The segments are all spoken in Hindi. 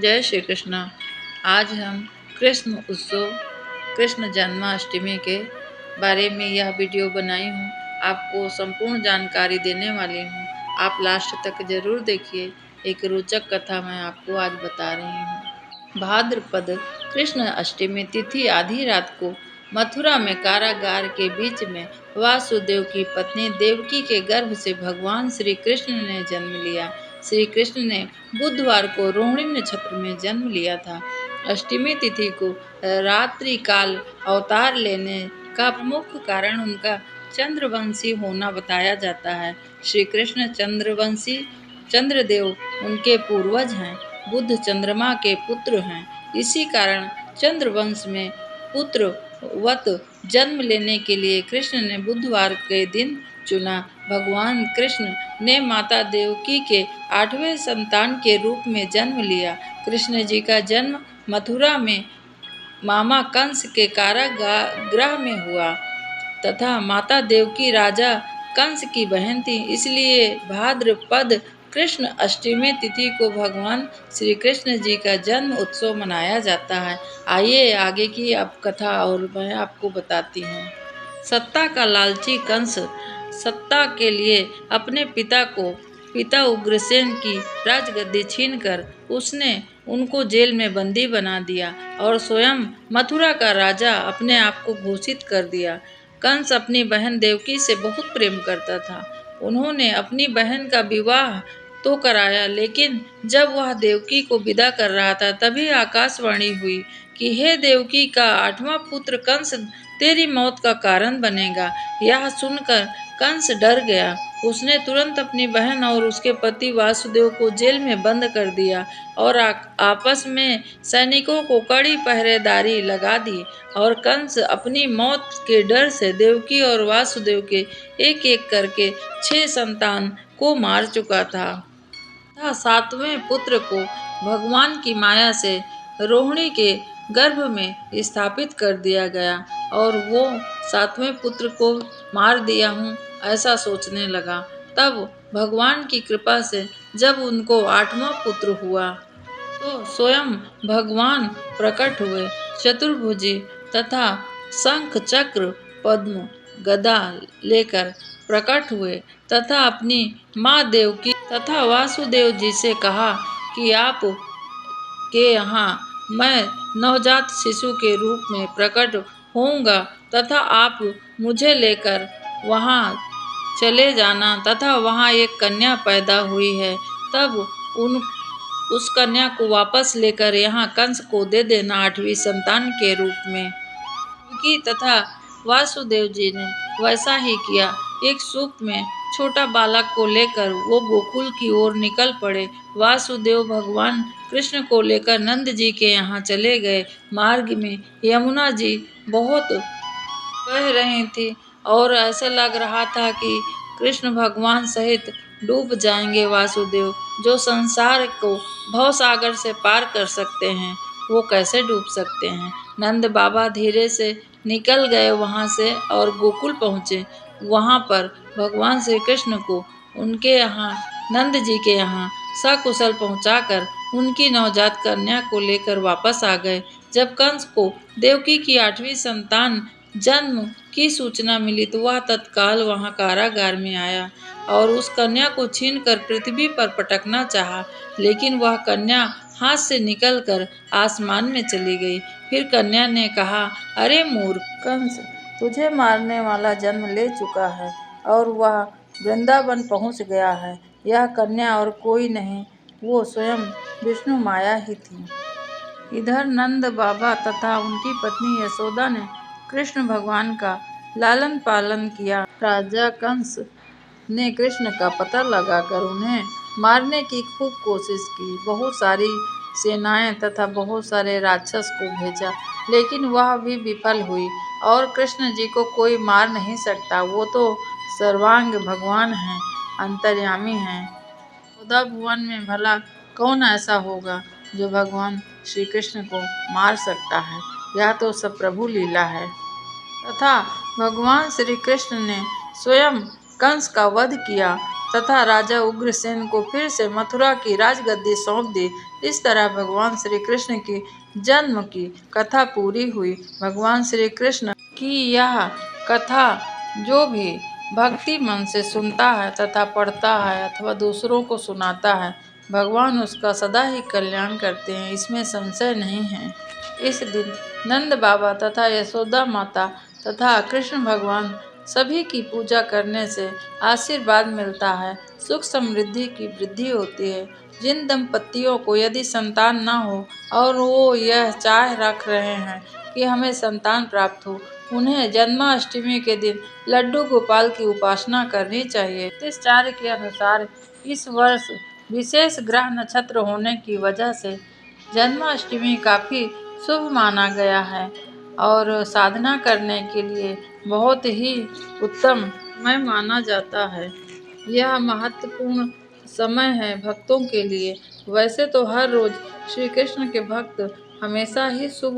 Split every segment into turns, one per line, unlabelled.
जय श्री कृष्ण। आज हम कृष्ण उत्सव कृष्ण जन्माष्टमी के बारे में यह वीडियो बनाई हूँ। आपको संपूर्ण जानकारी देने वाली हूँ। आप लास्ट तक जरूर देखिए। एक रोचक कथा मैं आपको आज बता रही हूँ। भाद्रपद कृष्ण अष्टमी तिथि आधी रात को मथुरा में कारागार के बीच में वासुदेव की पत्नी देवकी के गर्भ से भगवान श्री कृष्ण ने जन्म लिया। श्री कृष्ण ने बुधवार को रोहिणी नक्षत्र में जन्म लिया था। अष्टमी तिथि को रात्रि काल अवतार लेने का मुख्य कारण उनका चंद्रवंशी होना बताया जाता है। श्री कृष्ण चंद्रवंशी, चंद्रदेव उनके पूर्वज हैं। बुध चंद्रमा के पुत्र हैं। इसी कारण चंद्रवंश में पुत्रवत जन्म लेने के लिए कृष्ण ने बुधवार के दिन चुना। भगवान कृष्ण ने माता देवकी के 8वें संतान के रूप में जन्म लिया। कृष्ण जी का जन्म मथुरा में मामा कंस के कारागृह में हुआ तथा माता देवकी राजा कंस की बहन थी। इसलिए भाद्रपद कृष्ण अष्टमी तिथि को भगवान श्री कृष्ण जी का जन्म उत्सव मनाया जाता है। आइए आगे की अब कथा और मैं आपको बताती हूँ। सत्ता का लालची कंस सत्ता के लिए अपने पिता उग्रसेन की राजगद्दी छीनकर उसने उनको जेल में बंदी बना दिया और स्वयं मथुरा का राजा अपने आप को घोषित कर दिया। कंस अपनी बहन देवकी से बहुत प्रेम करता था। उन्होंने अपनी बहन का विवाह तो कराया, लेकिन जब वह देवकी को विदा कर रहा था तभी आकाशवाणी हुई कि हे देवकी का 8वां पुत्र कंस तेरी मौत का कारण बनेगा। यह सुनकर कंस डर गया। उसने तुरंत अपनी बहन और उसके पति वासुदेव को जेल में बंद कर दिया और आपस में सैनिकों को कड़ी पहरेदारी लगा दी। और कंस अपनी मौत के डर से देवकी और वासुदेव के एक एक करके 6 संतान को मार चुका था। 7वें पुत्र को भगवान की माया से रोहिणी के गर्भ में स्थापित कर दिया गया और वो 7वें पुत्र को मार दिया हूँ ऐसा सोचने लगा। तब भगवान की कृपा से जब उनको 8वां पुत्र हुआ तो स्वयं भगवान प्रकट हुए, चतुर्भुजी तथा शंख चक्र पद्म गदा लेकर प्रकट हुए तथा अपनी माँ देवकी तथा वासुदेव जी से कहा कि आप के यहाँ मैं नवजात शिशु के रूप में प्रकट होऊंगा तथा आप मुझे लेकर वहाँ चले जाना तथा वहाँ एक कन्या पैदा हुई है, तब उस कन्या को वापस लेकर यहाँ कंस को दे देना 8वीं संतान के रूप में। देवकी तथा वासुदेव जी ने वैसा ही किया। एक सूप में छोटा बालक को लेकर वो गोकुल की ओर निकल पड़े। वासुदेव भगवान कृष्ण को लेकर नंद जी के यहाँ चले गए। मार्ग में यमुना जी बहुत बह रही थी और ऐसा लग रहा था कि कृष्ण भगवान सहित डूब जाएंगे। वासुदेव जो संसार को भवसागर से पार कर सकते हैं, वो कैसे डूब सकते हैं। नंद बाबा धीरे से निकल गए वहाँ से और गोकुल पहुँचे। वहाँ पर भगवान श्री कृष्ण को उनके यहाँ नंद जी के यहाँ सकुशल पहुँचाकर उनकी नवजात कन्या को लेकर वापस आ गए। जब कंस को देवकी की 8वीं संतान जन्म की सूचना मिली तो वह तत्काल वहां कारागार में आया और उस कन्या को छीनकर पृथ्वी पर पटकना चाहा, लेकिन वह कन्या हाथ से निकलकर आसमान में चली गई। फिर कन्या ने कहा, अरे मूर्ख कंस, तुझे मारने वाला जन्म ले चुका है और वह वृंदावन पहुंच गया है। यह कन्या और कोई नहीं, वो स्वयं विष्णु माया ही थी। इधर नंद बाबा तथा उनकी पत्नी यशोदा ने कृष्ण भगवान का लालन पालन किया। राजा कंस ने कृष्ण का पता लगाकर उन्हें मारने की खूब कोशिश की। बहुत सारी सेनाएं तथा बहुत सारे राक्षस को भेजा, लेकिन वह भी विफल हुई और कृष्ण जी को कोई मार नहीं सकता। वो तो सर्वांग भगवान हैं, अंतर्यामी हैं। 14 भुवन में भला कौन ऐसा होगा जो भगवान श्री कृष्ण को मार सकता है। यह तो सब प्रभु लीला है। तथा भगवान श्री कृष्ण ने स्वयं कंस का वध किया तथा राजा उग्रसेन को फिर से मथुरा की राजगद्दी सौंप दी। इस तरह भगवान श्री कृष्ण की जन्म की कथा पूरी हुई। भगवान श्री कृष्ण की यह कथा जो भी भक्ति मन से सुनता है तथा पढ़ता है अथवा दूसरों को सुनाता है, भगवान उसका सदा ही कल्याण करते हैं, इसमें संशय नहीं है। इस दिन नंद बाबा तथा यशोदा माता तथा कृष्ण भगवान सभी की पूजा करने से आशीर्वाद मिलता है, सुख समृद्धि की वृद्धि होती है। जिन दंपतियों को यदि संतान न हो और वो यह चाह रख रहे हैं कि हमें संतान प्राप्त हो, उन्हें जन्माष्टमी के दिन लड्डू गोपाल की उपासना करनी चाहिए। ज्योतिषाचार्य के अनुसार इस वर्ष विशेष ग्रह नक्षत्र होने की वजह से जन्माष्टमी काफ़ी शुभ माना गया है और साधना करने के लिए बहुत ही उत्तम समय माना जाता है। यह महत्वपूर्ण समय है भक्तों के लिए। वैसे तो हर रोज श्री कृष्ण के भक्त हमेशा ही शुभ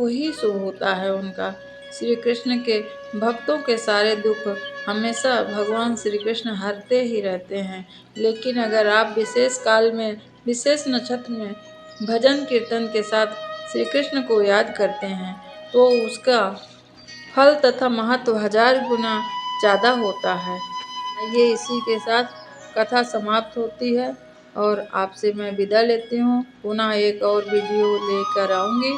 होता है उनका। श्री कृष्ण के भक्तों के सारे दुख हमेशा भगवान श्री कृष्ण हरते ही रहते हैं। लेकिन अगर आप विशेष काल में, विशेष नक्षत्र में भजन कीर्तन के साथ श्री कृष्ण को याद करते हैं तो उसका फल तथा महत्व 1000 गुना ज़्यादा होता है। ये इसी के साथ कथा समाप्त होती है और आपसे मैं विदा लेती हूँ। पुनः एक और वीडियो लेकर आऊँगी।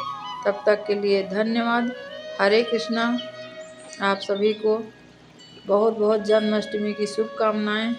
तब तक के लिए धन्यवाद। हरे कृष्णा। आप सभी को बहुत बहुत जन्माष्टमी की शुभकामनाएं।